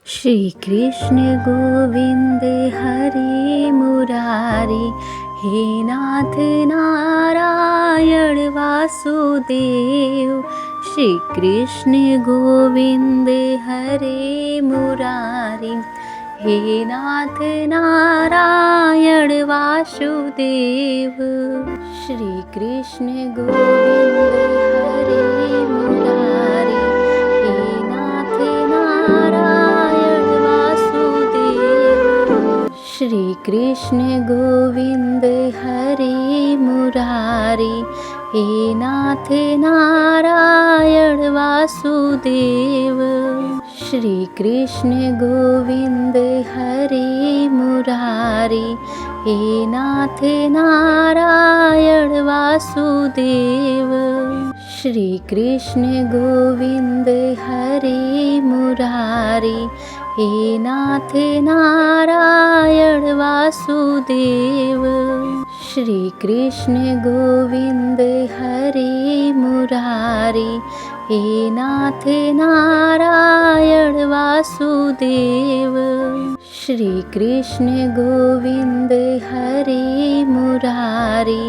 Shri Krishna Govind हरे Murari, हे नाथ Narayan Vasudev. Shri Krishna Govind हरे Murari, हे नाथ Narayan Vasudev. Shri Krishna Govind हरे Murari, हे नाथ Narayan Vasudev. Shri Krishna Govind हरे Murari, हे नाथ Narayan Vasudev. Shri Krishna Govind हरे Murari, हे नाथ Narayan Vasudev. Shri Krishna Govind हरे Murari, हे नाथ Narayan Vasudev. Shri Krishna Govind हरे Murari, हे नाथ Narayan Vasudev. Shri Krishna Govind हरे Murari,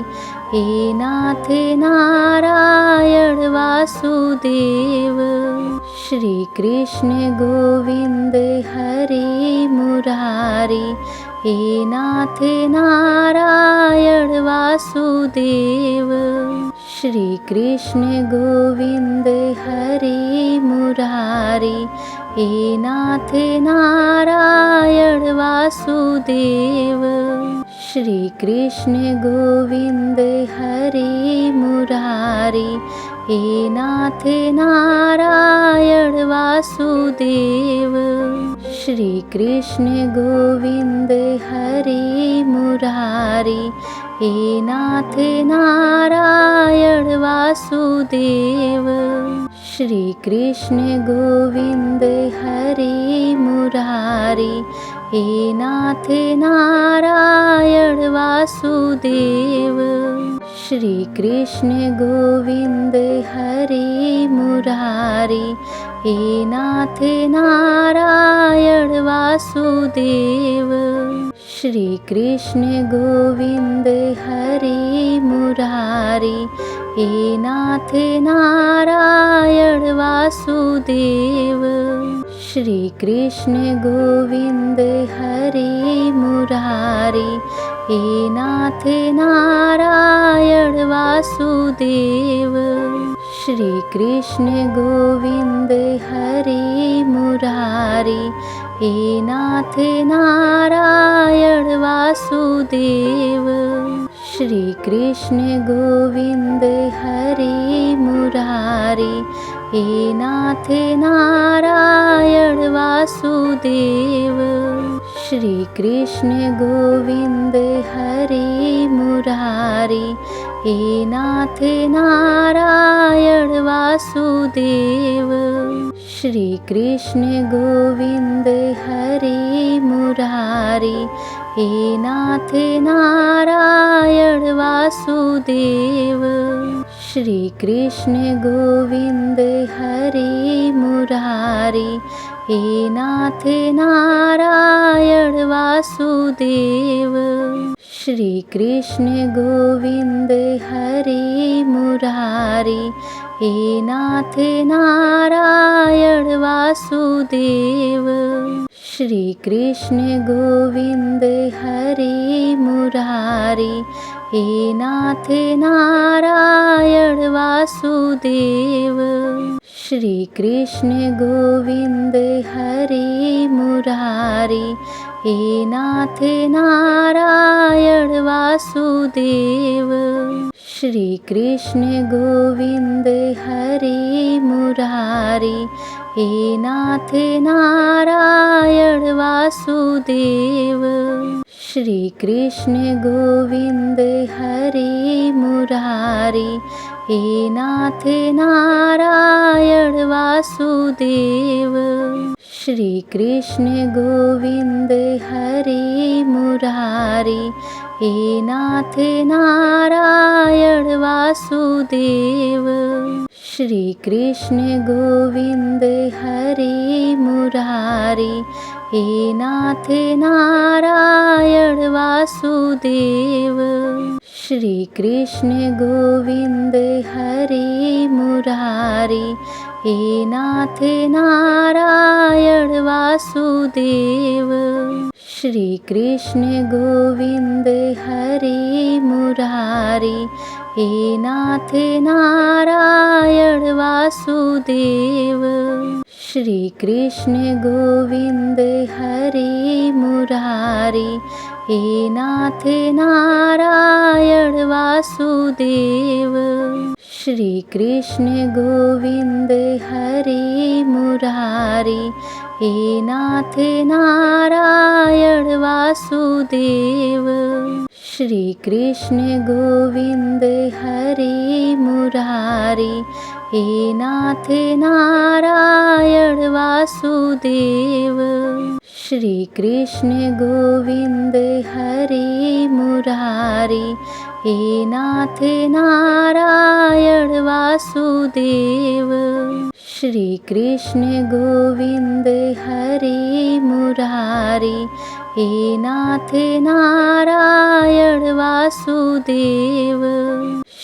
हे नाथ Narayan Vasudev. Shri Krishna Govind हरे Murari, हे नाथ Narayan Vasudev. Shri Krishna Govind हरे Murari, हे नाथ Narayan Vasudev. Shri Krishna Govind हरे Murari, हे नाथ Narayan Vasudev. Shri Krishna Govind हरे Murari, हे नाथ Narayan Vasudev. Shri Krishna Govind हरे Murari, हे नाथ Narayan Vasudev. Shri Krishna Govind हरे Murari, हे नाथ Narayan Vasudev. Shri Krishna Govind हरे Murari, हे नाथ Narayan Vasudev. Shri Krishna Govind हरे Murari, हे नाथ Narayan Vasudev. Shri Krishna Govind हरे Murari, हे नाथ Narayan Vasudev. Shri Krishna Govind हरे Murari, हे नाथ Narayan Vasudev. Shri Krishna Govind हरे Murari, हे नाथ Narayan Vasudev. Shri Krishna Govind हरे Murari, हे नाथ Narayan Vasudev. Shri Krishna Govind हरे Murari, हे नाथ Narayan Vasudev. Shri Krishna Govind हरे Murari, हे नाथ Narayan Vasudev. Shri Krishna Govind हरे Murari, हे नाथ Narayan Vasudev. Shri Krishna Govind हरे Murari, हे नाथ Narayan Vasudev. Shri Krishna Govind हरे Murari, हे नाथ Narayan Vasudev. Shri Krishna Govind हरे Murari, हे नाथ Narayan Vasudev. Shri Krishna Govind हरे Murari, हे नाथ Narayan Vasudev. Shri Krishna Govind हरे Murari, हे नाथ Narayan Vasudev. Shri Krishna Govind हरे Murari, हे नाथ Narayan Vasudev. Shri Krishna Govind हरे Murari, हे नाथ Narayan Vasudev. Shri Krishna Govind हरे Murari, हे नाथ Narayan Vasudev. Shri Krishna Govind हरे Murari, हे नाथ Narayan Vasudev. Shri Krishna Govind हरे Murari, हे नाथ Narayan Vasudev. Shri Krishna Govind हरे Murari, हे नाथ Narayan Vasudev. Shri Krishna Govind हरे Murari, हे नाथ Narayan Vasudev.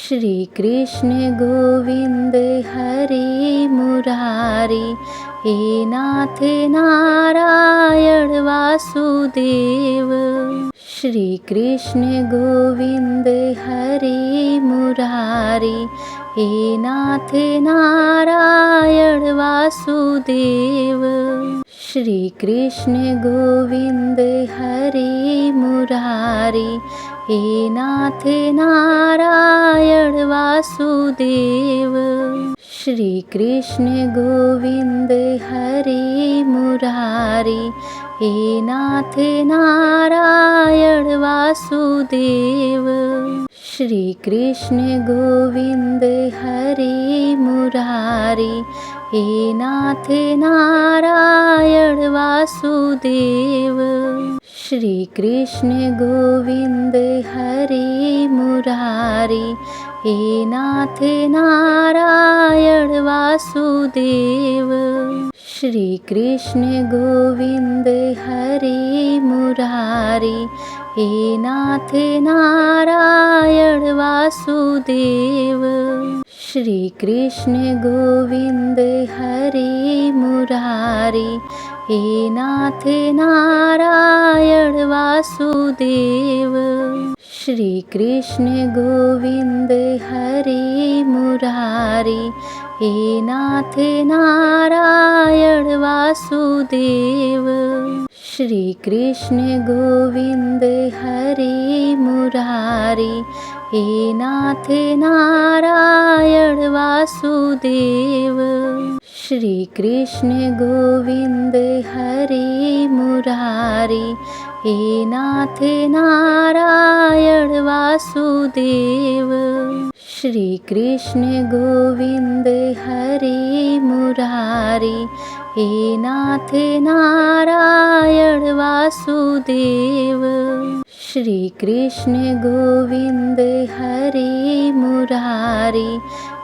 Shri Krishna Govind हरे Murari, हे नाथ Narayan Vasudev. Shri Krishna Govind हरे Murari, हे नाथ Narayan Vasudev. Shri Krishna Govind हरे Murari, हे नाथ Narayan Vasudev. Shri Krishna Govind हरे Murari, हे नाथ Narayan Vasudev. Shri Krishna Govind हरे Murari, हे नाथ Narayan Vasudev. Shri Krishna Govind हरे Murari, हे नाथ Narayan Vasudev. Shri Krishna Govind हरे Murari, हे नाथ Narayan Vasudev. Shri Krishna Govind हरे Murari, हे नाथ Narayan Vasudev. Shri Krishna Govind हरे Murari, हे नाथ Narayan Vasudev. Shri Krishna Govind हरे Murari, हे नाथ Narayan Vasudev. Shri Krishna Govind हरे Murari, हे नाथ Narayan Vasudev. Shri Krishna Govind हरे Murari, हे नाथ Narayan Vasudev. Shri Krishna Govind हरे Murari,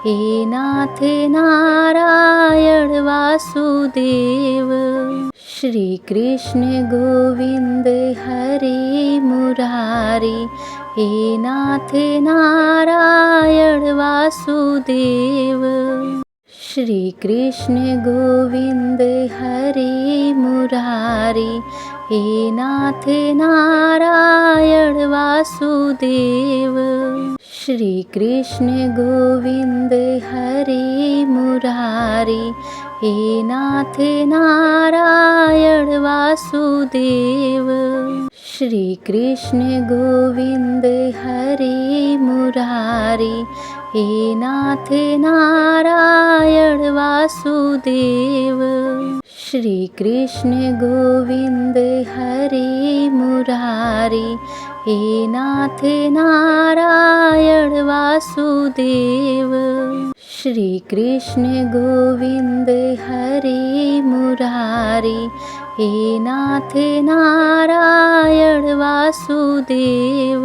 हे नाथ Narayan Vasudev. Shri Krishna Govind हरे Murari, हे नाथ Narayan Vasudev. Shri Krishna Govind हरे Murari, हे नाथ Narayan Vasudev. Shri Krishna Govind हरे Murari, हे नाथ Narayan Vasudev. Shri Krishna Govind हरे Murari, हे नाथ Narayan Vasudev. Shri Krishna Govind हरे Murari, हे नाथ Narayan Vasudev. Shri Krishna Govind हरे Murari, हे नाथ Narayan Vasudev.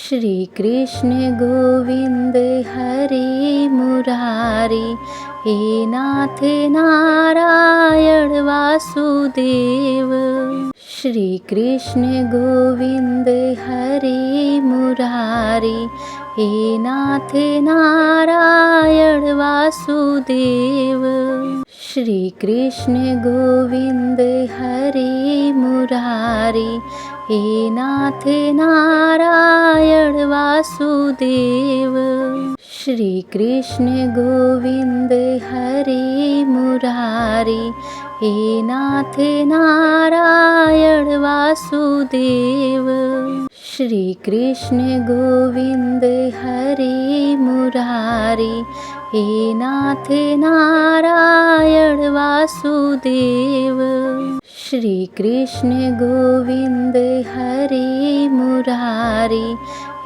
Shri Krishna Govind हरे Murari, हे नाथ Narayan Vasudev. Shri Krishna Govind हरे Murari, हे नाथ Narayan Vasudev. Shri Krishna Govind हरे Murari, हे नाथ Narayan Vasudev. Shri Krishna Govind हरे Murari, हे नाथ Narayan Vasudev. Shri Krishna Govind हरे Murari, हे नाथ Narayan Vasudev. Shri Krishna Govind हरे Murari,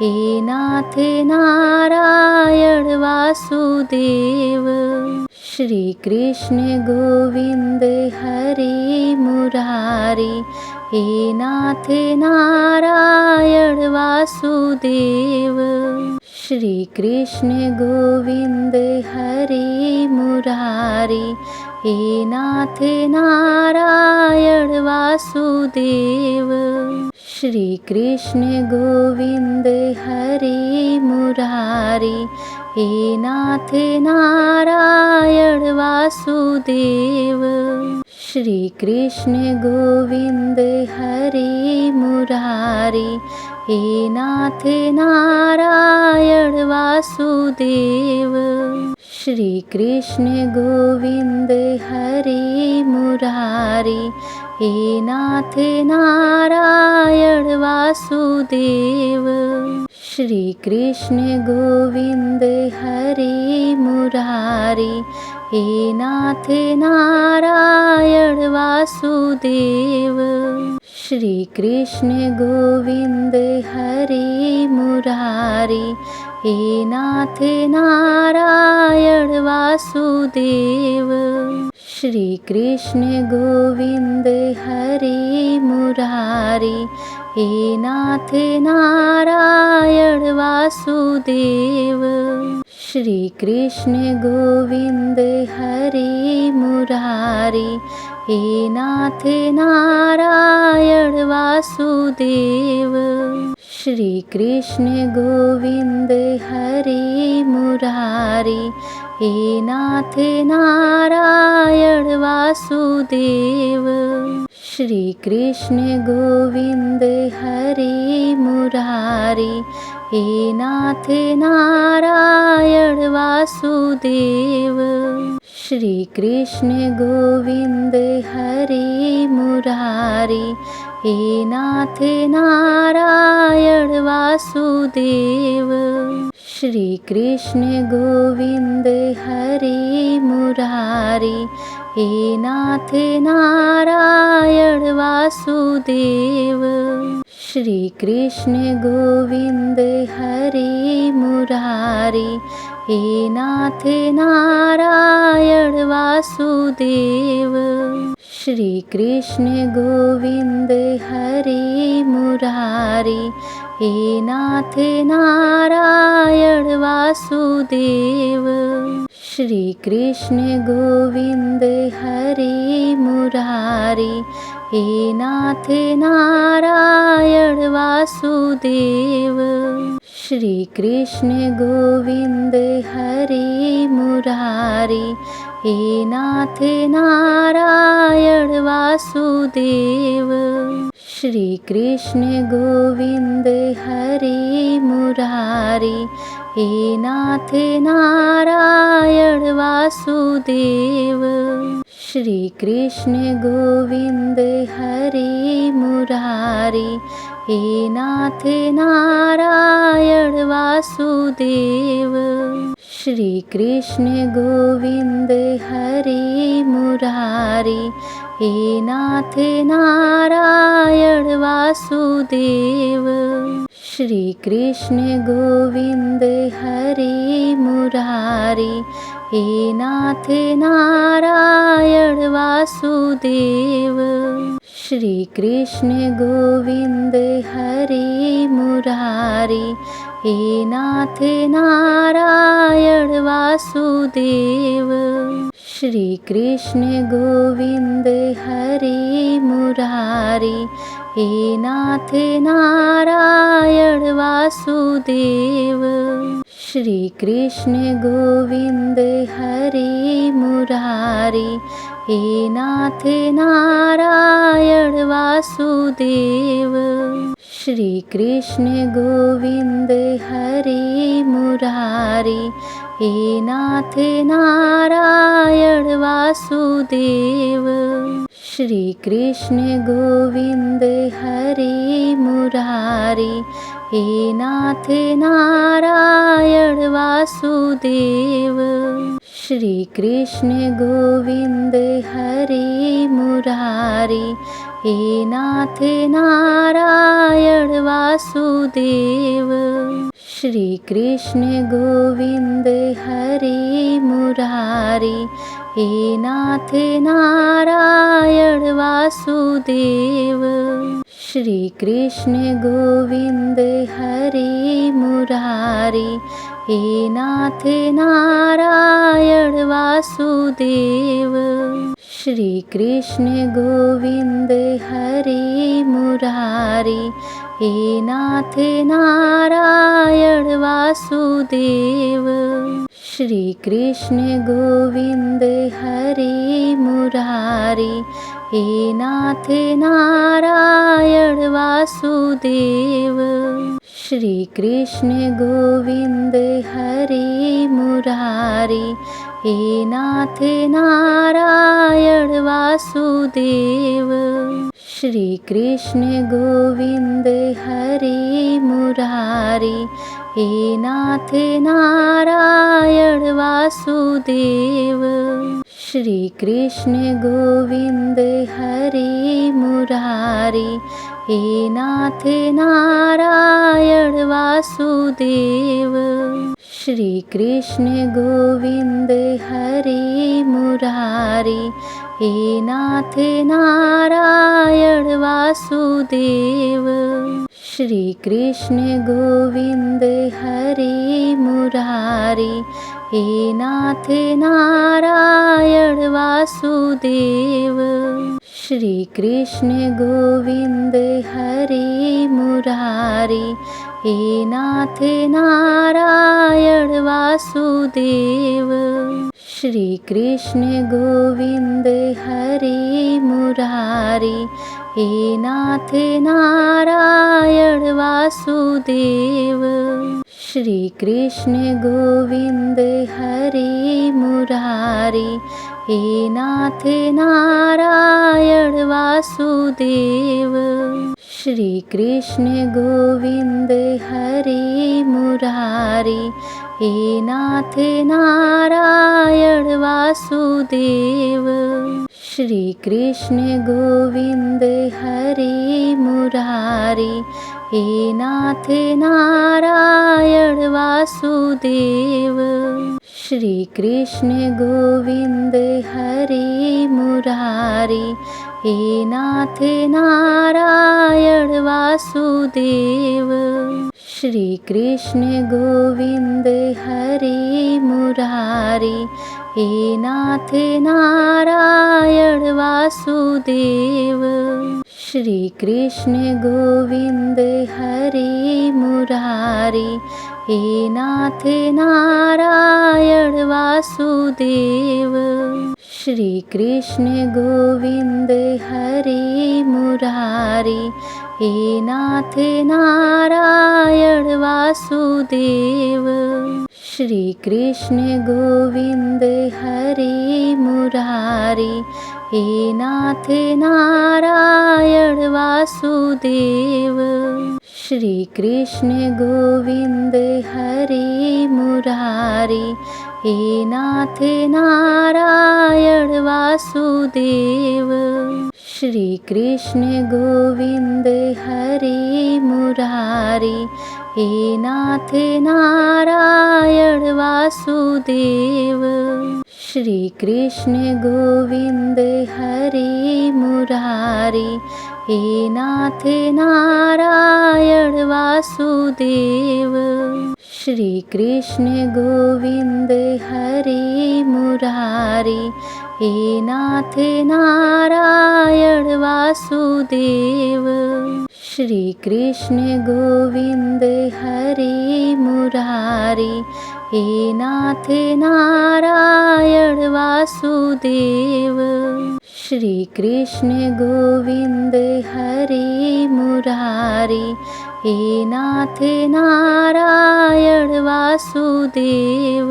हे नाथ Narayan Vasudev. Shri Krishna Govind हरे Murari, हे नाथ Narayan Vasudev. Shri Krishna Govind हरे Murari, हे नाथ Narayan Vasudev. Shri Krishna Govind हरे Murari, हे नाथ Narayan Vasudev. Shri Krishna Govind हरे Murari, हे नाथ Narayan Vasudev. Shri Krishna Govind हरे Murari, हे नाथ Narayan Vasudev. Shri Krishna Govind हरे Murari, हे नाथ Narayan Vasudev. Shri Krishna Govind हरे Murari, हे नाथ Narayan Vasudev. Shri Krishna Govind हरे Murari, हे नाथ Narayan Vasudev. Shri Krishna Govind हरे Murari, हे नाथ Narayan Vasudev. Shri Krishna Govind हरे Murari, हे नाथ Narayan Vasudev. Shri Krishna Govind हरे Murari, हे नाथ Narayan Vasudev. Shri Krishna Govind हरे Murari, हे नाथ Narayan Vasudev. Shri Krishna Govind हरे Murari, हे नाथ Narayan Vasudev. Shri Krishna Govind हरे Murari, हे नाथ Narayan Vasudev. Shri Krishna Govind हरे Murari, हे नाथ Narayan Vasudev. Shri Krishna Govind हरे Murari, हे नाथ Narayan Vasudev. Shri Krishna Govind हरे Murari, हे नाथ Narayan Vasudev. Shri Krishna Govind हरे Murari, हे नाथ Narayan Vasudev. Shri Krishna Govind हरे Murari, हे नाथ Narayan Vasudev. Shri Krishna Govind हरे Murari, हे नाथ Narayan Vasudev. Shri Krishna Govind हरे Murari, हे नाथ Narayan Vasudev. Shri Krishna Govind हरे Murari, हे नाथ Narayan Vasudev. Shri Krishna Govind हरे Murari, हे नाथ Narayan Vasudev. Shri Krishna Govind हरे Murari, हे नाथ Narayan Vasudev. Shri Krishna Govind हरे Murari, हे नाथ Narayan Vasudev. Shri Krishna Govind हरे Murari, हे नाथ Narayan Vasudev. Shri Krishna Govind हरे Murari, हे नाथ Narayan Vasudev. Shri Krishna Govind हरे Murari, हे नाथ Narayan Vasudev. Shri Krishna Govind हरे Murari, हे नाथ Narayan Vasudev. Shri Krishna Govind हरे Murari, हे नाथ Narayan Vasudev. Shri Krishna Govind हरे Murari, हे नाथ Narayan Vasudev. Shri Krishna Govind हरे Murari, हे नाथ Narayan Vasudev. Shri Krishna Govind हरे Murari, हे नाथ Narayan Vasudev. Shri Krishna Govind हरे Murari, हे नाथ Narayan Vasudev. Shri Krishna Govind हरे Murari, हे नाथ Narayan Vasudev. Shri Krishna Govind हरे Murari, हे नाथ Narayan Vasudev. Shri Krishna Govind हरे Murari, हे नाथ Narayan Vasudev. Shri Krishna Govind हरे Murari, हे नाथ Narayan Vasudev. Shri Krishna Govind हरे Murari, हे नाथ Narayan Vasudev. Shri Krishna Govind हरे Murari, हे नाथ Narayan Vasudev. Shri Krishna Govind हरे Murari, हे नाथ Narayan Vasudev. Shri Krishna Govind हरे Murari, हे नाथ Narayan Vasudev. Shri Krishna Govind हरे Murari, हे नाथ Narayan Vasudev. Shri Krishna Govind हरे Murari, हे नाथ Narayan Vasudev. Shri Krishna Govind हरे Murari, हे नाथ Narayan Vasudev. Shri Krishna Govind हरे Murari, हे नाथ Narayan Vasudev. Shri Krishna Govind हरे Murari, हे नाथ Narayan Vasudev. Shri Krishna Govind हरे Murari, हे नाथ Narayan Vasudev. Shri Krishna Govind हरे Murari, हे नाथ Narayan Vasudev. Shri Krishna Govind हरे Murari, हे नाथ Narayan Vasudev. Shri Krishna Govind हरे Murari, हे नाथ Narayan Vasudev. Shri Krishna Govind हरे Murari, हे नाथ Narayan Vasudev.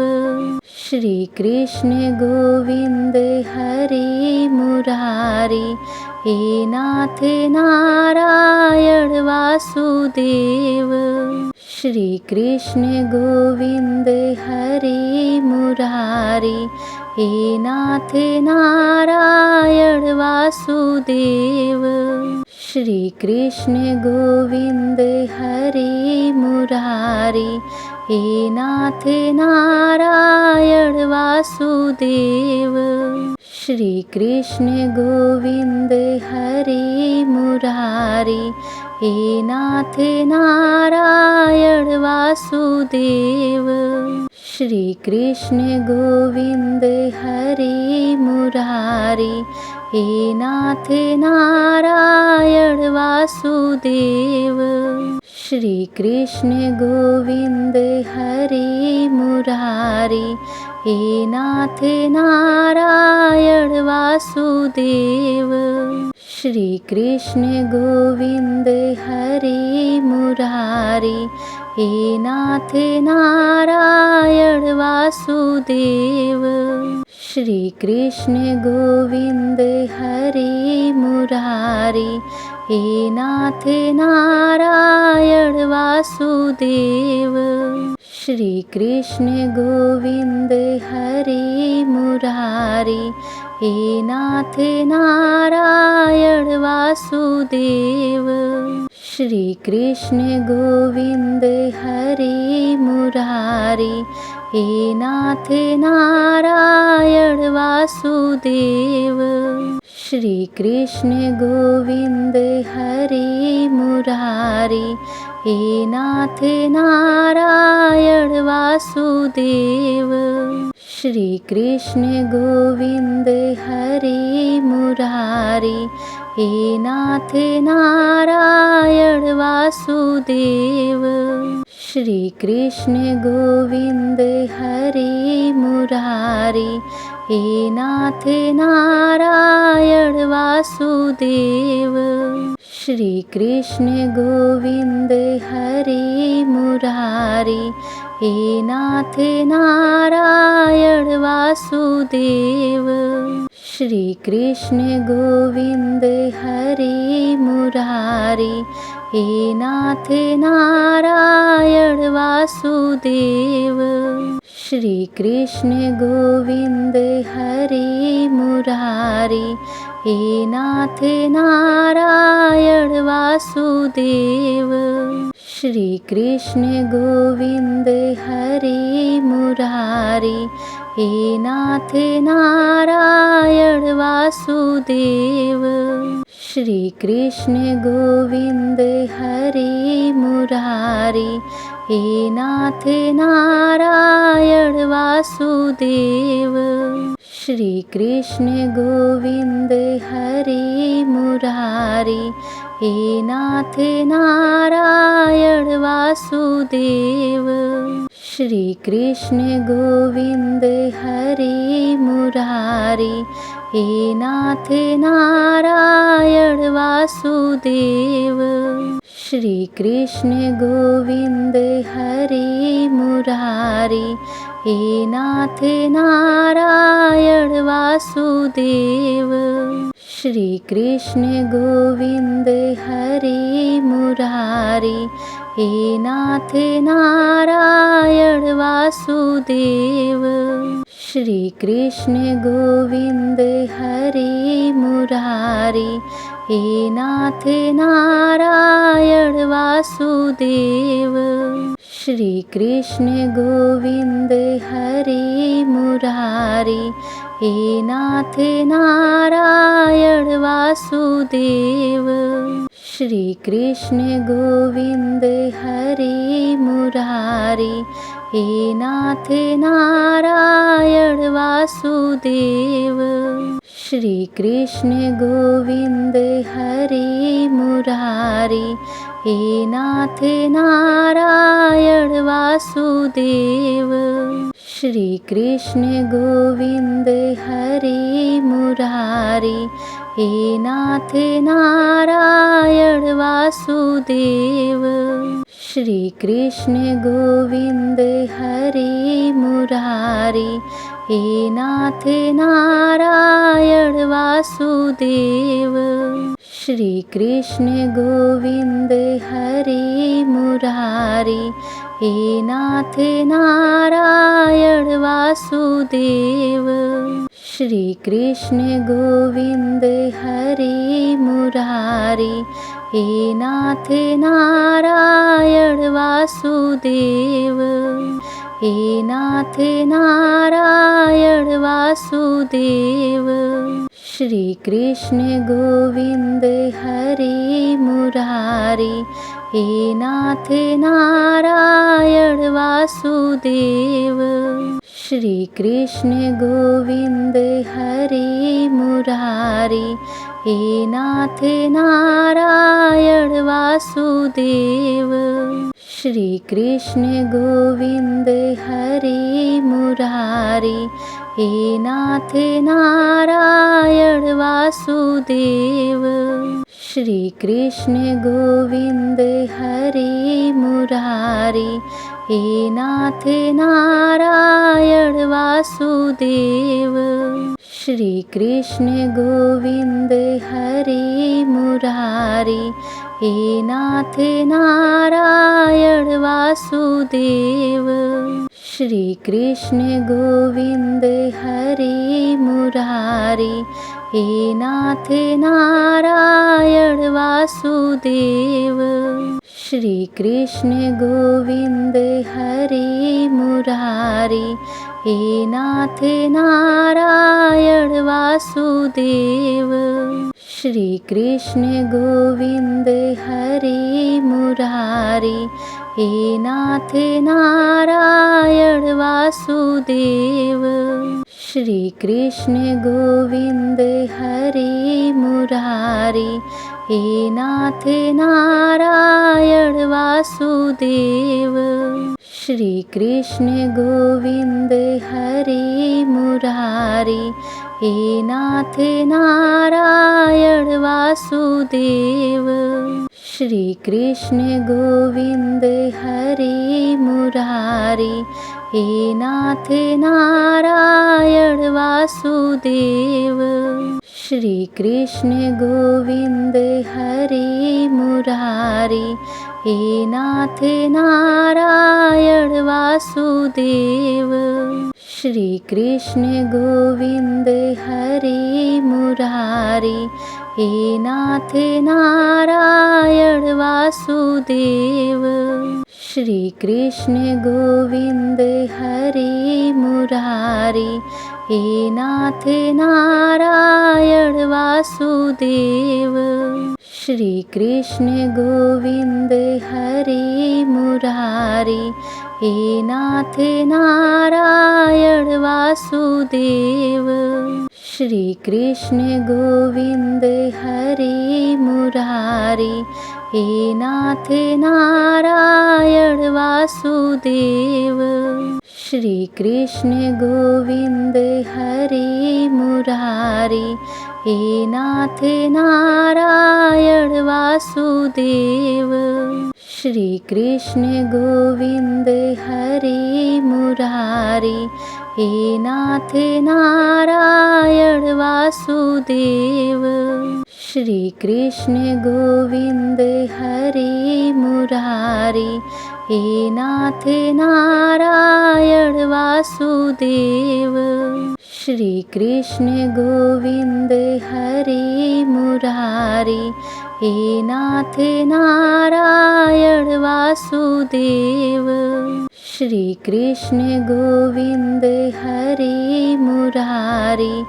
Shri Krishna Govind हरे Murari, हे नाथ Narayan Vasudev. Shri Krishna Govind हरे Murari, हे नाथ Narayan Vasudev. Shri Krishna Govind हरे Murari, हे नाथ Narayan Vasudev. Shri Krishna Govind हरे Murari, हे नाथ Narayan Vasudev. Shri Krishna Govind हरे Murari, हे नाथ Narayan Vasudev. Shri Krishna Govind हरे Murari, हे नाथ Narayan Vasudev. Shri Krishna Govind हरे Murari, हे नाथ Narayan Vasudev. Shri Krishna Govind हरे Murari, हे नाथ Narayan Vasudev. Shri Krishna Govind हरे Murari, हे नाथ Narayan Vasudev. Shri Krishna Govind हरे Murari, हे नाथ Narayan Vasudev. Shri Krishna Govind हरे Murari, हे नाथ Narayan Vasudev. Shri Krishna Govind हरे Murari, हे नाथ Narayan Vasudev. Shri Krishna Govind हरे Murari, हे नाथ Narayan Vasudev. Shri Krishna Govind हरे Murari, हे नाथ Narayan Vasudev. Shri Krishna Govind हरे Murari, हे नाथ Narayan Vasudev. Shri Krishna Govind हरे Murari, हे नाथ Narayan Vasudev. Shri Krishna Govind हरे Murari, हे नाथ Narayan Vasudev. Shri Krishna Govind हरे Murari, हे नाथ Narayan Vasudev. Shri Krishna Govind हरे Murari, हे नाथ Narayan Vasudev. Shri Krishna Govind हरे Murari, हे नाथ Narayan Vasudev. Shri Krishna Govind हरे Murari, हे नाथ Narayan Vasudev. Shri Krishna Govind हरे Murari, हे नाथ Narayan Vasudev. Shri Krishna Govind हरे Murari, हे नाथ Narayan Vasudev. Shri Krishna Govind हरे Murari, हे नाथ Narayan Vasudev. Shri Krishna Govind हरे Murari, हे नाथ Narayan Vasudev. Shri Krishna Govind हरे Murari, हे नाथ Narayan Vasudev. Shri Krishna Govind हरे Murari, हे नाथ Narayan Vasudev. Shri Krishna Govind हरे Murari, हे नाथ Narayan Vasudev. Shri Krishna Govind हरे Murari, हे नाथ Narayan Vasudev. Shri Krishna Govind हरे Murari, हे नाथ Narayan Vasudev. हे नाथ Narayan Vasudev. Shri Krishna Govind हरे Murari, हे नाथ Narayan Vasudev. Shri Krishna Govind हरे Murari, हे नाथ Narayan Vasudev. Shri Krishna Govind हरे Murari, हे नाथ Narayan Vasudev. Shri Krishna Govind हरे Murari, हे नाथ Narayan Vasudev. Shri Krishna Govind हरे Murari, हे नाथ Narayan Vasudev. Shri Krishna Govind हरे Murari, हे नाथ Narayan Vasudev. Shri Krishna Govind हरे Murari, हे नाथ Narayan Vasudev. Shri Krishna Govind हरे Murari, हे नाथ Narayan Vasudev. Shri Krishna Govind हरे Murari, हे नाथ Narayan Vasudev. Shri Krishna Govind हरे Murari, हे नाथ Narayan Vasudev. Shri Krishna Govind हरे Murari, हे नाथ Narayan Vasudev. Shri Krishna Govind हरे Murari, हे नाथ Narayan Vasudev. Shri Krishna Govind हरे Murari, हे नाथ Narayan Vasudev. Shri Krishna Govind हरे Murari, हे नाथ Narayan Vasudev. Shri Krishna Govind हरे Murari, हे नाथ Narayan Vasudev. Shri Krishna Govind हरे Murari, हे नाथ Narayan Vasudev. Shri Krishna Govind हरे Murari, हे नाथ Narayan Vasudev. Shri Krishna Govind हरे Murari, हे नाथ Narayan Vasudev. Shri Krishna Govind हरे Murari, हे नाथ Narayan Vasudev. Shri Krishna Govind हरे Murari, हे नाथ Narayan Vasudev. Shri Krishna Govind हरे Murari,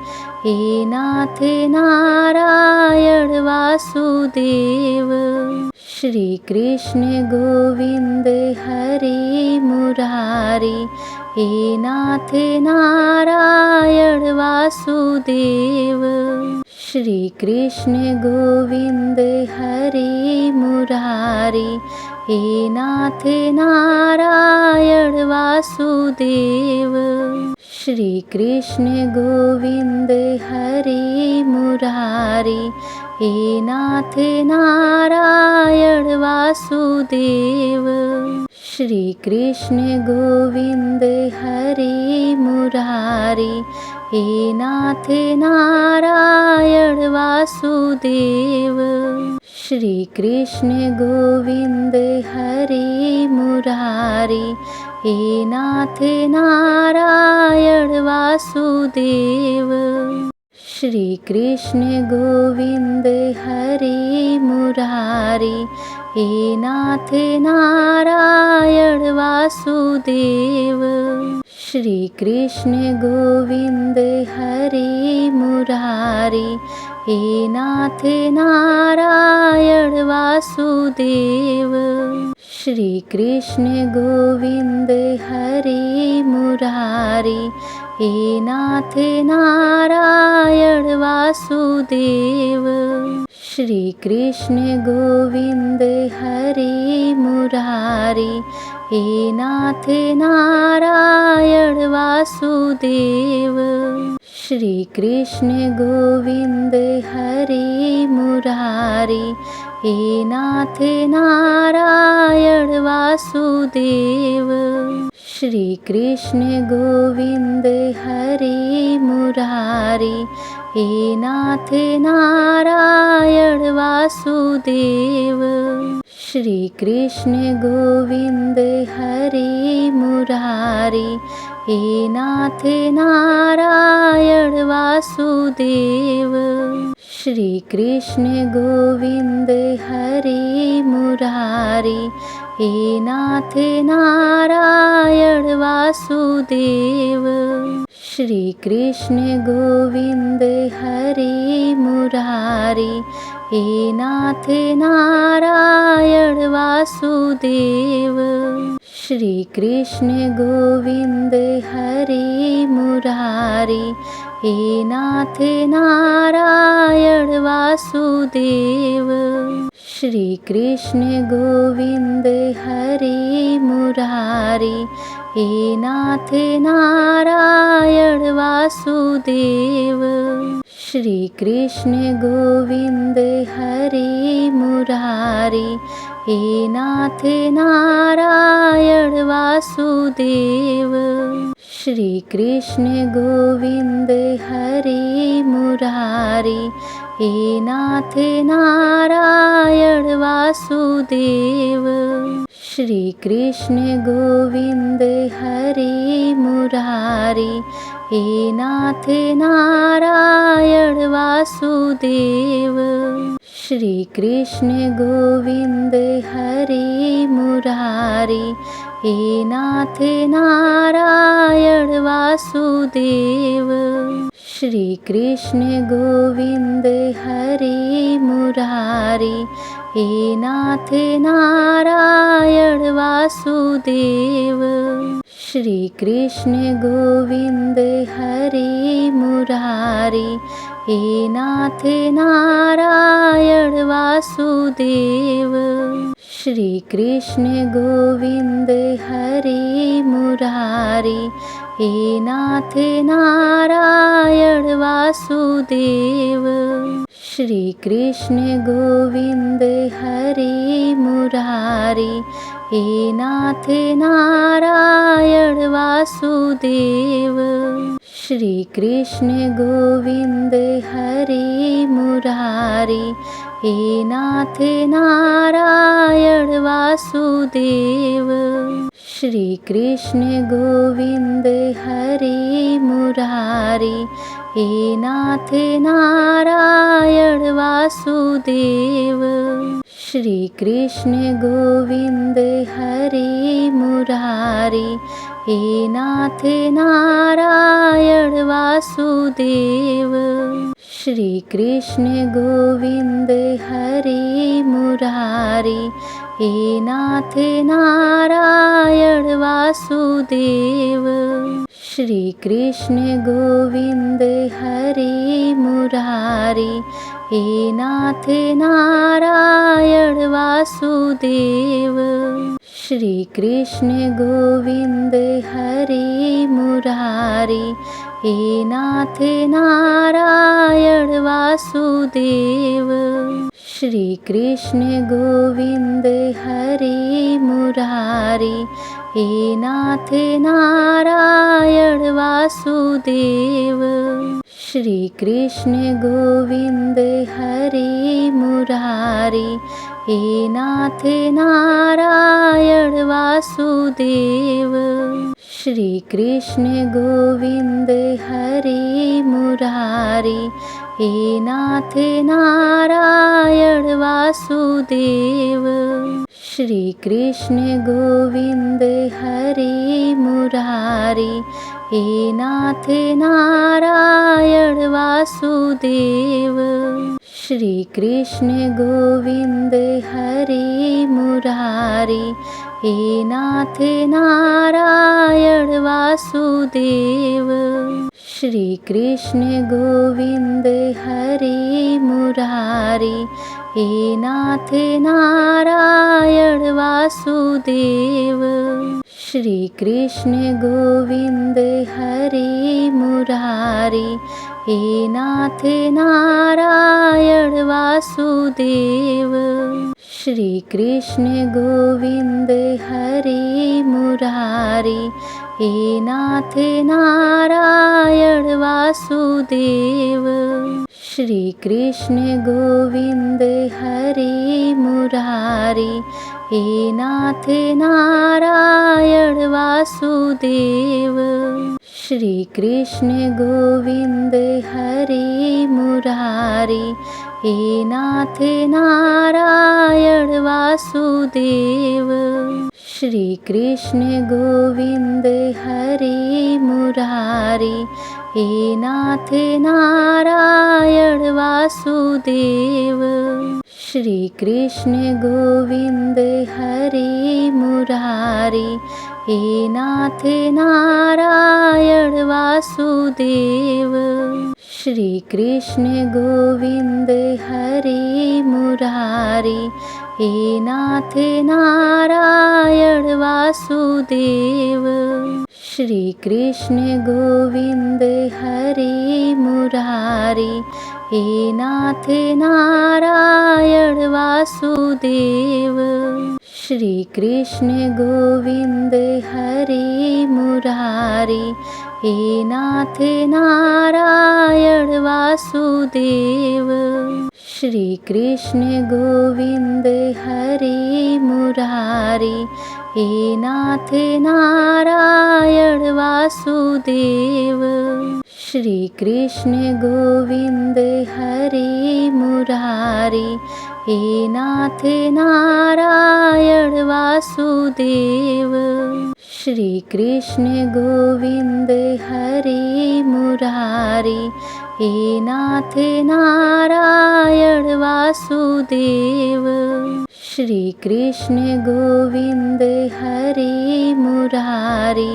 हे नाथ Narayan Vasudev. Shri Krishna Govind हरे Murari, हे नाथ Narayan Vasudev. Shri Krishna Govind हरे Murari, हे नाथ Narayan Vasudev. Shri Krishna Govind हरे Murari, हे नाथ Narayan Vasudev. Shri Krishna Govind हरे Murari, हे नाथ Narayan Vasudev. Shri Krishna Govind हरे Murari, हे नाथ Narayan Vasudev. Shri Krishna Govind हरे Murari, हे नाथ Narayan Vasudev. Shri Krishna Govind हरे Murari, हे नाथ Narayan Vasudev. Shri Krishna Govind हरे Murari, हे नाथ Narayan Vasudev. Shri Krishna Govind हरे Murari, हे नाथ Narayan Vasudev. Shri Krishna Govind हरे Murari, हे नाथ Narayan Vasudev. Shri Krishna Govind हरे Murari, हे नाथ Narayan Vasudev. Shri Krishna Govind हरे Murari, हे नाथ Narayan Vasudev. Shri Krishna Govind हरे Murari, हे नाथ Narayan Vasudev. Shri Krishna Govind हरे Murari, हे नाथ Narayan Vasudev. Shri Krishna Govind हरे Murari, हे नाथ Narayan Vasudev. Shri Krishna Govind हरे Murari, हे नाथ Narayan Vasudev. Shri Krishna Govind हरे Murari, हे नाथ Narayan Vasudev. Shri Krishna Govind हरे Murari, हे नाथ Narayan Vasudev. Shri Krishna Govind हरे Murari, हे नाथ Narayan Vasudev. Shri Krishna Govind हरे Murari, हे नाथ Narayan Vasudev. Shri Krishna Govind हरे Murari, हे नाथ Narayan Vasudev. Shri Krishna Govind हरे Murari, हे नाथ Narayan Vasudev. Shri Krishna Govind हरे Murari, हे नाथ Narayan Vasudev. Shri Krishna Govind हरे Murari, हे नाथ Narayan Vasudev. Shri Krishna Govind हरे Murari, हे नाथ Narayan Vasudev. Shri Krishna Govind हरे Murari, हे नाथ Narayan Vasudev. Shri Krishna Govind हरे Murari, हे नाथ Narayan Vasudev. Shri Krishna Govind हरे Murari, हे नाथ Narayan Vasudev. Shri Krishna Govind हरे Murari, हे नाथ Narayan Vasudev. Shri Krishna Govind हरे Murari, हे नाथ Narayan Vasudev. Shri Krishna Govind हरे Murari, हे नाथ Narayan Vasudev. Shri Krishna Govind हरे Murari, हे नाथ Narayan Vasudev. Shri Krishna Govind हरे Murari, हे नाथ Narayan Vasudev. Shri Krishna Govind हरे Murari, हे नाथ Narayan Vasudev. Shri Krishna Govind हरे Murari, हे नाथ Narayan Vasudev. Shri Krishna Govind हरे Murari, हे नाथ Narayan Vasudev. Shri Krishna Govind हरे Murari, हे नाथ Narayan Vasudev. Shri Krishna Govind हरे Murari, हे नाथ Narayan Vasudev. Shri Krishna Govind हरे Murari, हे नाथ Narayan Vasudev. Shri Krishna Govind हरे Murari, हे नाथ Narayan Vasudev. Shri Krishna Govind हरे Murari, हे नाथ Narayan Vasudev. Shri Krishna Govind हरे Murari, हे नाथ Narayan Vasudev. Shri Krishna Govind हरे Murari, हे नाथ Narayan Vasudev. Shri Krishna Govind हरे Murari, हे नाथ Narayan Vasudev. Shri Krishna Govind हरे Murari, हे नाथ Narayan Vasudev. Shri Krishna Govind हरे Murari, हे नाथ Narayan Vasudev. Shri Krishna Govind हरे Murari, हे नाथ Narayan Vasudev. Shri Krishna Govind हरे Murari, हे नाथ Narayan Vasudev. Shri Krishna Govind हरे Murari,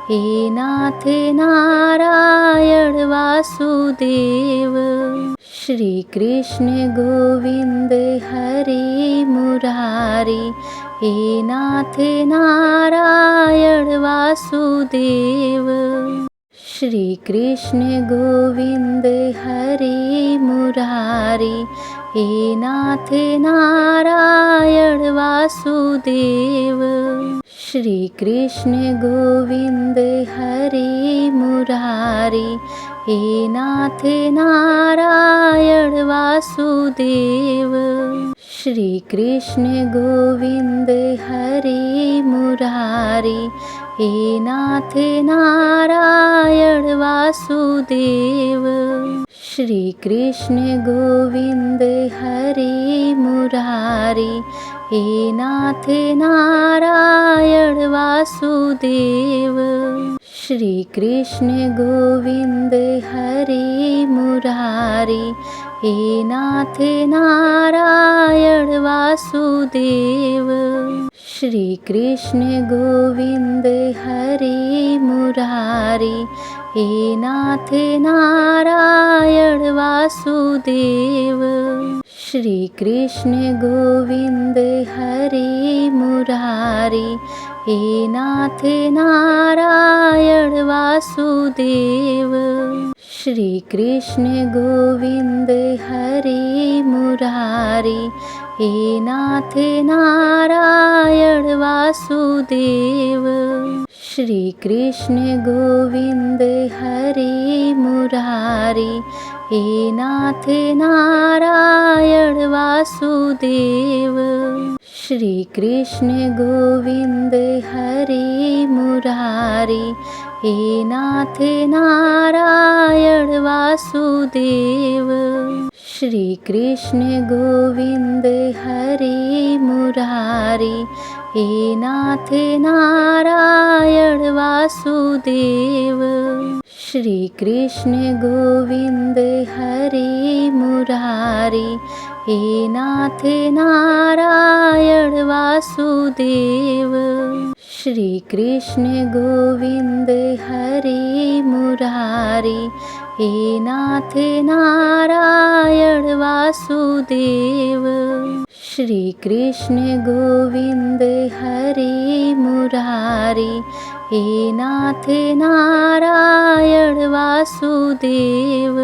हे नाथ Narayan Vasudev. Shri Krishna Govind हरे Murari, हे नाथ Narayan Vasudev. Shri Krishna Govind हरे Murari, हे नाथ Narayan Vasudev. Shri Krishna Govind हरे Murari, हे नाथ Narayan Vasudev. Shri Krishna Govind हरे Murari, हे नाथ Narayan Vasudev. Shri Krishna Govind हरे Murari, हे नाथ Narayan Vasudev. Shri Krishna Govind हरे Murari, हे नाथ Narayan Vasudev. Shri Krishna Govind हरे Murari, हे नाथ Narayan Vasudev. Shri Krishna Govind हरे Murari, हे नाथ Narayan Vasudev. Shri Krishna Govind हरे Murari, हे नाथ Narayan Vasudev. Shri Krishna Govind हरे Murari, हे नाथ Narayan Vasudev. Shri Krishna Govind हरे Murari, हे नाथ Narayan Vasudev. Shri Krishna Govind हरे Murari, हे नाथ Narayan Vasudev. Shri Krishna Govind हरे Murari, हे नाथ Narayan Vasudev. Shri Krishna Govind हरे Murari, हे नाथ Narayan Vasudev. Shri Krishna Govind हरे Murari, हे नाथ Narayan Vasudev.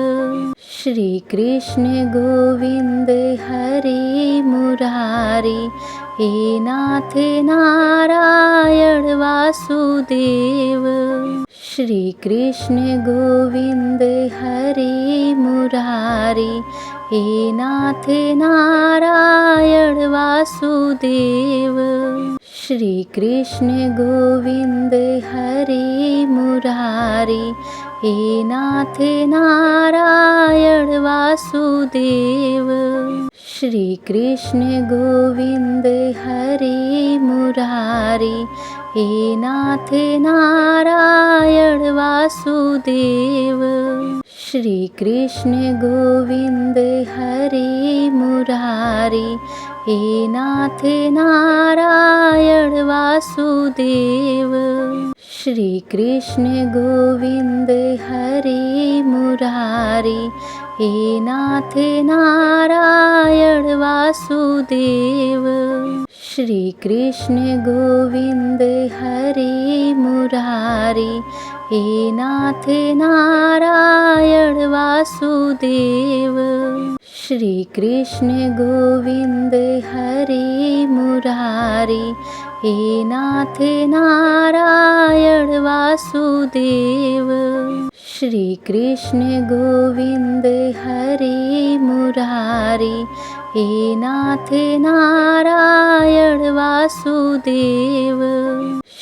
Shri Krishna Govind हरे Murari, हे नाथ Narayan Vasudev. Shri Krishna Govind हरे Murari, हे नाथ Narayan Vasudev. Shri Krishna Govind हरे Murari, हे नाथ Narayan Vasudev. Shri Krishna Govind हरे Murari, हे नाथ Narayan Vasudev. Shri Krishna Govind हरे Murari, हे नाथ Narayan Vasudev. Shri Krishna Govind हरे Murari, हे नाथ Narayan Vasudev. Shri Krishna Govind हरे Murari, हे नाथ Narayan Vasudev. Shri Krishna Govind हरे Murari, हे नाथ Narayan Vasudev. Shri Krishna Govind हरे Murari, हे नाथ Narayan Vasudev.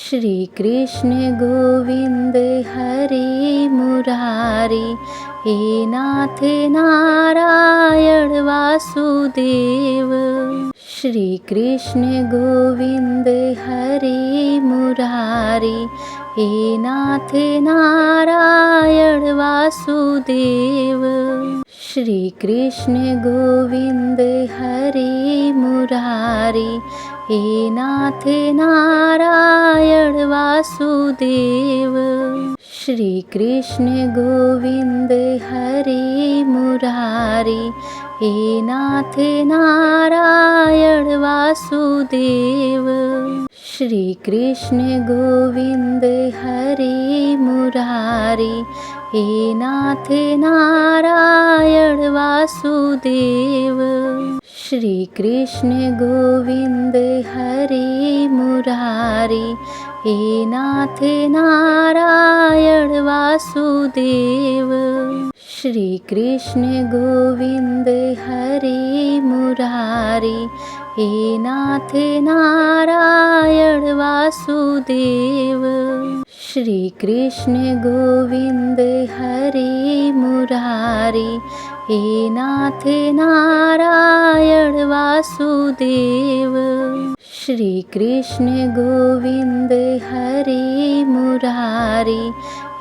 Shri Krishna Govind हरे Murari, हे नाथ Narayan Vasudev. Shri Krishna Govind हरे Murari, हे नाथ Narayan Vasudev. Shri Krishna Govind हरे Murari, हे नाथ Narayan Vasudev. Shri Krishna Govind हरे Murari, हे नाथ Narayan Vasudev. Shri Krishna Govind हरे Murari, हे नाथ Narayan Vasudev. Shri Krishna Govind हरे Murari, हे नाथ Narayan Vasudev. Shri Krishna Govind हरे Murari, हे नाथ Narayan Vasudev. Shri Krishna Govind हरे Murari, हे नाथ Narayan Vasudev. Shri Krishna Govind हरे Murari,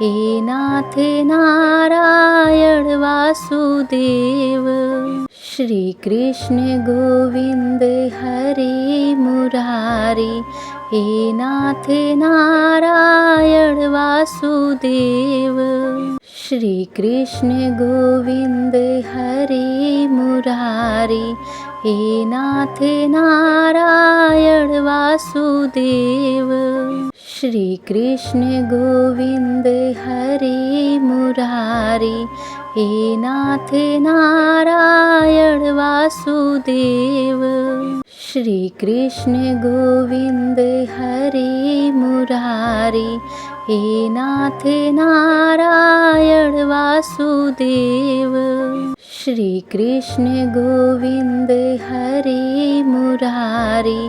हे नाथ Narayan Vasudev. Shri Krishna Govind हरे Murari, हे नाथ Narayan Vasudev. Shri Krishna Govind हरे Murari, हे नाथ Narayan Vasudev. Shri Krishna Govind हरे Murari, हे नाथ Narayan Vasudev. Shri Krishna Govind हरे Murari, हे नाथ Narayan Vasudev. Shri Krishna Govind हरे Murari,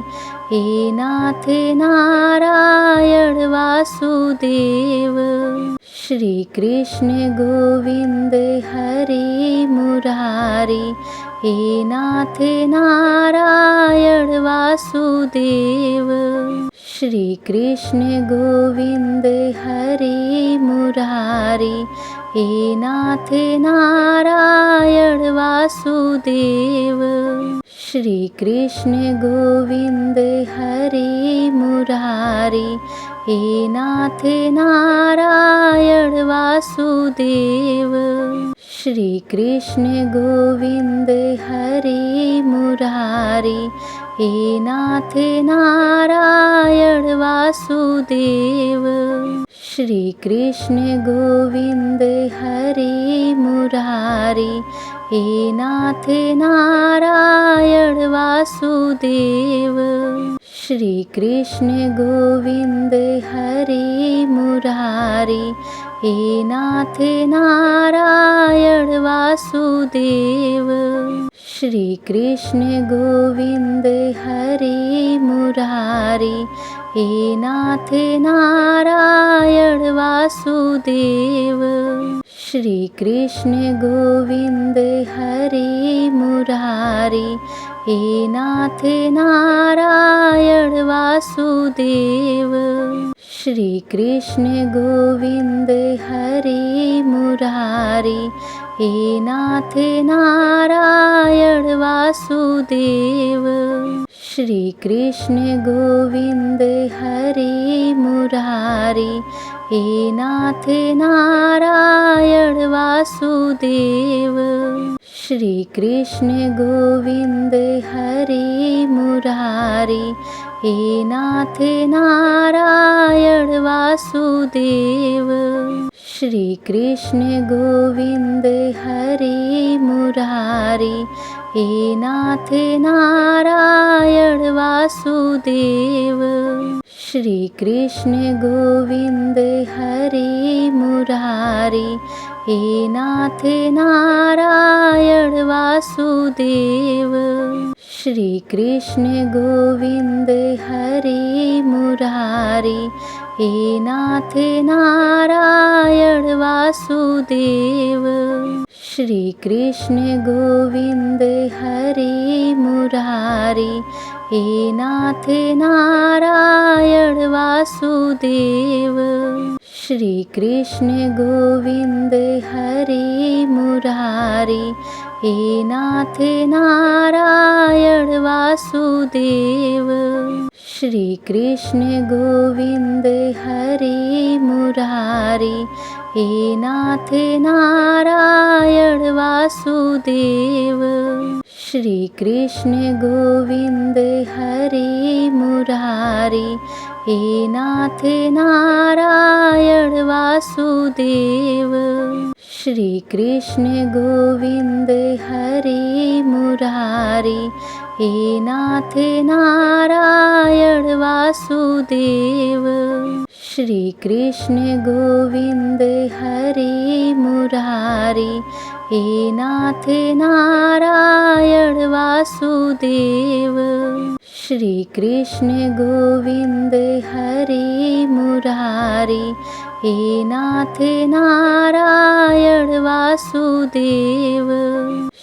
हे नाथ Narayan Vasudev. Shri Krishna Govind हरे Murari, हे नाथ Narayan Vasudev. Shri Krishna Govind हरे Murari, हे नाथ Narayan Vasudev. Shri Krishna Govind हरे Murari, हे नाथ Narayan Vasudev. Shri Krishna Govind हरे Murari, हे नाथ Narayan Vasudev. Shri Krishna Govind हरे Murari, हे नाथ Narayan Vasudev. Shri Krishna Govind हरे Murari, हे नाथ Narayan Vasudev. Shri Krishna Govind हरे Murari, हे नाथ Narayan Vasudev. Shri Krishna Govind हरे Murari, हे नाथ Narayan Vasudev. Shri Krishna Govind हरे Murari, हे नाथ Narayan Vasudev. Shri Krishna Govind हरे Murari, हे नाथ Narayan Vasudev. Shri Krishna Govind हरे Murari, हे नाथ Narayan Vasudev. Shri Krishna Govind हरे Murari, हे नाथ Narayan Vasudev. Shri Krishna Govind हरे Murari, हे नाथ Narayan Vasudev. Shri Krishna Govind हरे Murari, हे नाथ Narayan Vasudev. Shri Krishna Govind हरे Murari, हे नाथ Narayan Vasudev. Shri Krishna Govind हरे Murari, हे नाथ Narayan Vasudev. Shri Krishna Govind हरे Murari, हे नाथ Narayan Vasudev. Shri Krishna Govind हरे Murari, हे नाथ Narayan Vasudev. Shri Krishna Govind हरे Murari, हे नाथ Narayan Vasudev. Shri Krishna Govind हरे Murari, हे नाथ Narayan Vasudev. Shri Krishna Govind हरे Murari, हे नाथ Narayan Vasudev.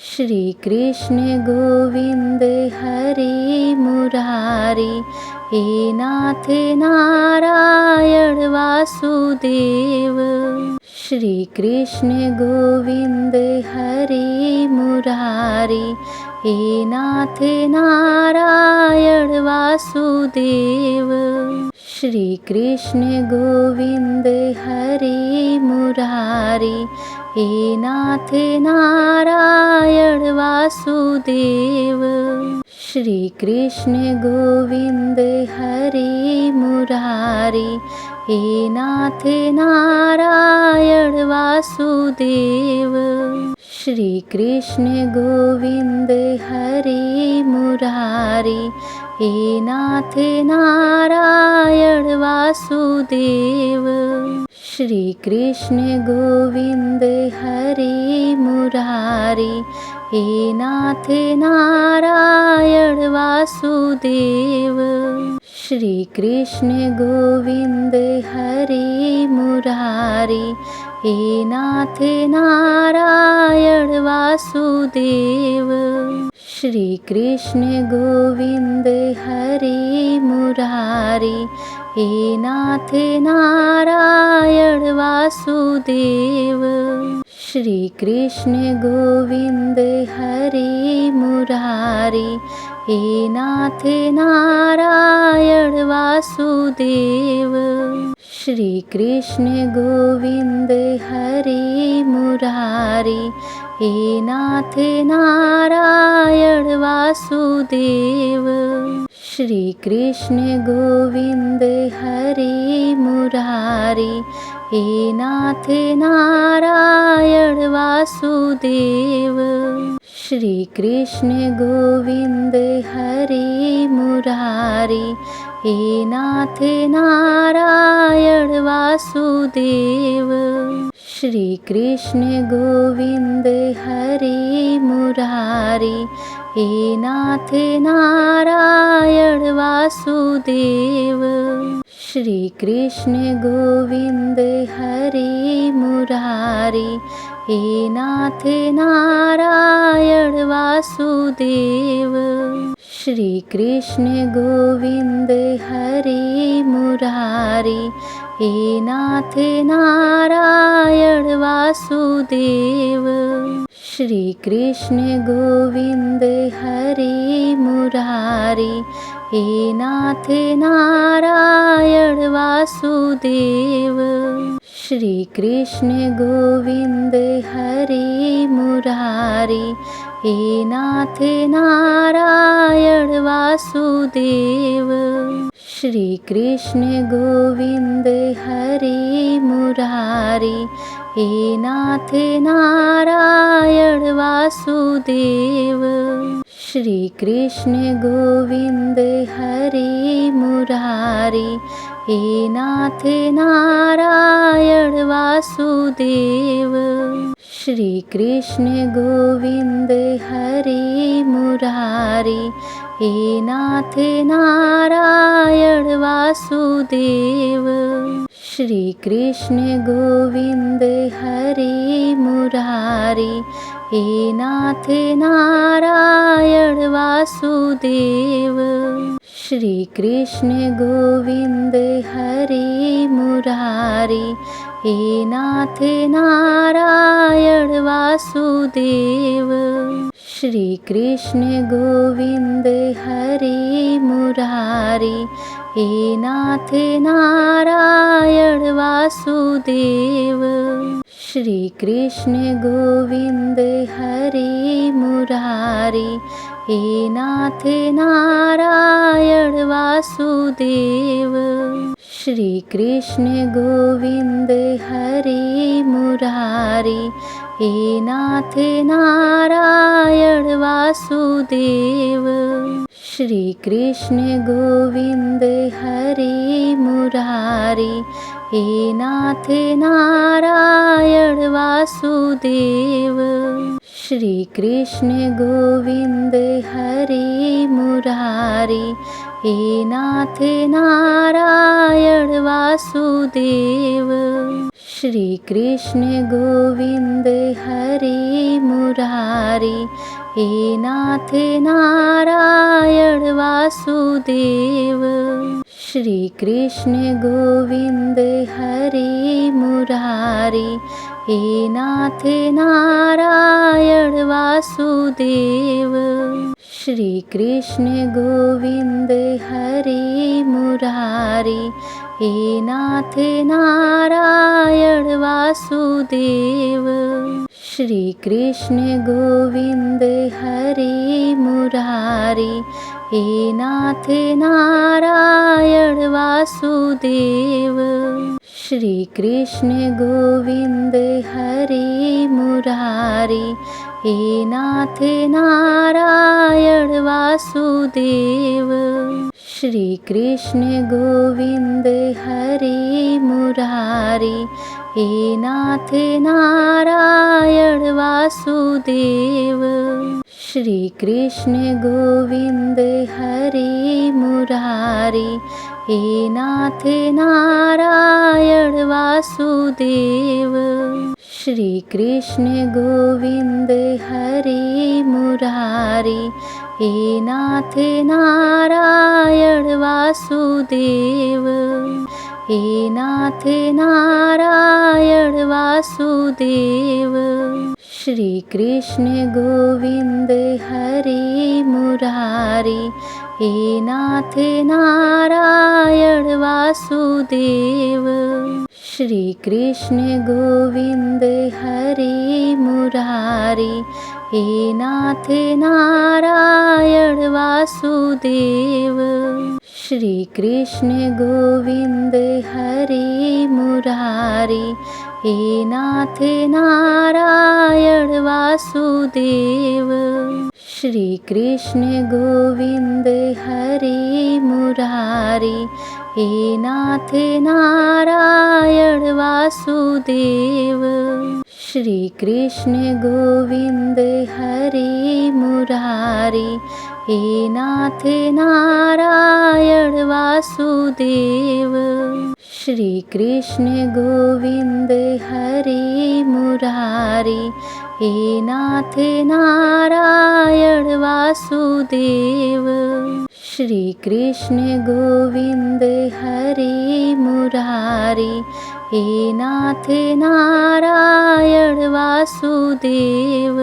Shri Krishna Govind हरे Murari, हे नाथ Narayan Vasudev. Shri Krishna Govind हरे Murari, हे नाथ Narayan Vasudev. Shri Krishna Govind हरे Murari, हे नाथ Narayan Vasudev. Shri Krishna Govind हरे Murari, हे नाथ Narayan Vasudev. Shri Krishna Govind हरे Murari, हे नाथ Narayan Vasudev. Shri Krishna Govind हरे Murari, हे नाथ Narayan Vasudev. Shri Krishna Govind हरे Murari, हे नाथ Narayan Vasudev. Shri Krishna Govind हरे Murari, हे नाथ Narayan Vasudev. Shri Krishna Govind हरे Murari, हे नाथ Narayan Vasudev. Shri Krishna Govind हरे Murari, हे नाथ Narayan Vasudev. Shri Krishna Govind हरे Murari, हे नाथ Narayan Vasudev. Shri Krishna Govind हरे Murari, हे नाथ Narayan Vasudev. Shri Krishna Govind हरे Murari, हे नाथ Narayan Vasudev. Shri Krishna Govind हरे Murari, हे नाथ Narayan Vasudev. Shri Krishna Govind हरे Murari, हे नाथ Narayan Vasudev. Shri Krishna Govind हरे Murari, हे नाथ Narayan Vasudev. Shri Krishna Govind हरे Murari, हे नाथ Narayan Vasudev. Shri Krishna Govind हरे Murari, हे नाथ Narayan Vasudev. Shri Krishna Govind हरे Murari, हे नाथ Narayan Vasudev. Shri Krishna Govind हरे Murari, हे नाथ Narayan Vasudev. Shri Krishna Govind हरे Murari, हे नाथ Narayan Vasudev. Shri Krishna Govind हरे Murari, हे नाथ Narayan Vasudev. Shri Krishna Govind हरे Murari, हे नाथ Narayan Vasudev. Shri Krishna Govind हरे Murari, हे नाथ Narayan Vasudev. Shri Krishna Govind हरे Murari, हे नाथ Narayan Vasudev. Shri Krishna Govind हरे Murari, हे नाथ Narayan Vasudev. Shri Krishna Govind हरे Murari, हे नाथ Narayan Vasudev. Shri Krishna Govind हरे Murari, हे नाथ Narayan Vasudev. Shri Krishna Govind हरे Murari, हे नाथ Narayan Vasudev. Shri Krishna Govind हरे Murari, हे नाथ Narayan Vasudev. Shri Krishna Govind हरे Murari, हे नाथ Narayan Vasudev. Shri Krishna Govind हरे Murari, हे नाथ Narayan Vasudev. Shri Krishna Govind हरे Murari, हे नाथ Narayan Vasudev. Shri Krishna Govind हरे Murari, हे नाथ Narayan Vasudev. Shri Krishna Govind हरे Murari, हे नाथ Narayan Vasudev. हे नाथ Narayan Vasudev. Shri Krishna Govind हरे Murari, हे नाथ Narayan Vasudev. Shri Krishna Govind हरे Murari, हे नाथ Narayan Vasudev. Shri Krishna Govind हरे Murari, हे नाथ Narayan Vasudev. Shri Krishna Govind हरे Murari, हे नाथ Narayan Vasudev. Shri Krishna Govind हरे Murari, हे नाथ Narayan Vasudev. Shri Krishna Govind हरे Murari, हे नाथ Narayan Vasudev. Shri Krishna Govind हरे Murari, हे नाथ Narayan Vasudev.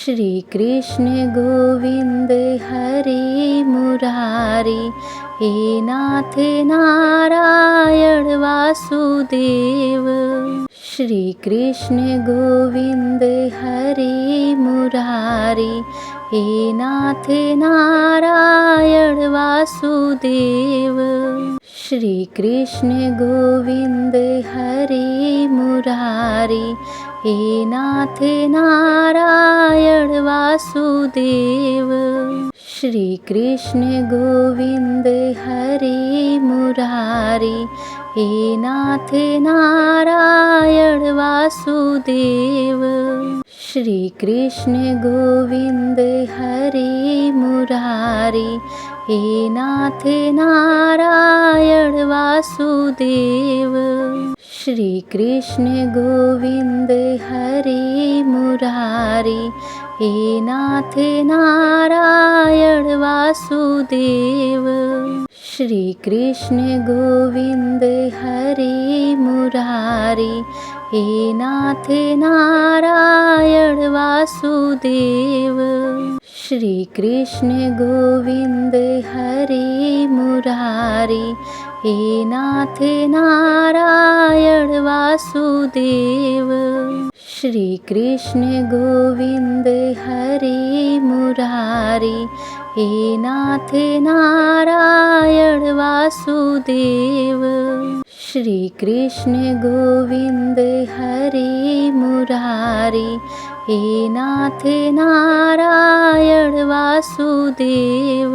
Shri Krishna Govind हरे Murari, हे नाथ Narayan Vasudev. Shri Krishna Govind हरे Murari, हे नाथ Narayan Vasudev. Shri Krishna Govind हरे Murari, हे नाथ Narayan Vasudev. Shri Krishna Govind हरे Murari, हे नाथ Narayan Vasudev. Shri Krishna Govind हरे Murari, हे नाथ Narayan Vasudev. Shri Krishna Govind हरे Murari, हे नाथ Narayan Vasudev. Shri Krishna Govind हरे Murari, हे नाथ Narayan Vasudev. Shri Krishna Govind हरे Murari, हे नाथ Narayan Vasudev. Shri Krishna Govind हरे Murari, हे नाथ Narayan Vasudev. Shri Krishna Govind हरे Murari, हे नाथ Narayan Vasudev.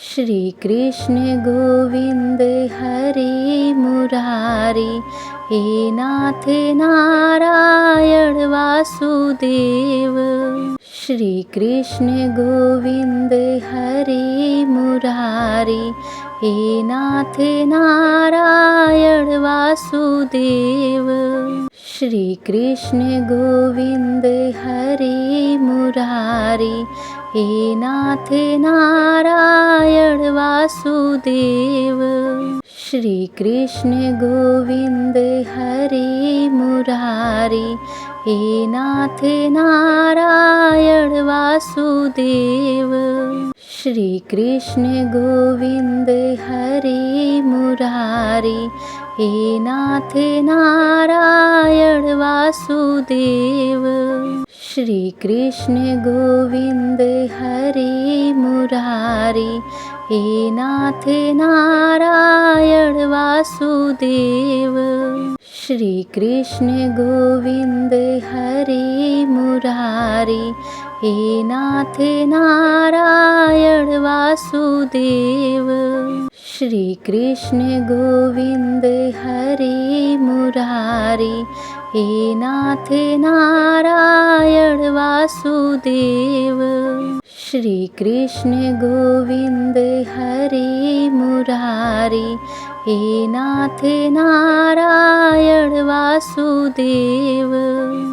Shri Krishna Govind हरे Murari, हे नाथ Narayan Vasudev. Shri Krishna Govind हरे Murari, हे नाथ Narayan Vasudev. Shri Krishna Govind हरे Murari, हे नाथ Narayan Vasudev. Shri Krishna Govind हरे Murari, हे नाथ Narayan Vasudev. Shri Krishna Govind हरे Murari, हे नाथ Narayan Vasudev. Shri Krishna Govind हरे Murari, हे नाथ Narayan Vasudev. Shri Krishna Govind हरे Murari, हे नाथ Narayan Vasudev. Shri Krishna Govind हरे Murari, हे नाथ Narayan Vasudev. Shri Krishna Govind हरे Murari, हे नाथ Narayan Vasudev.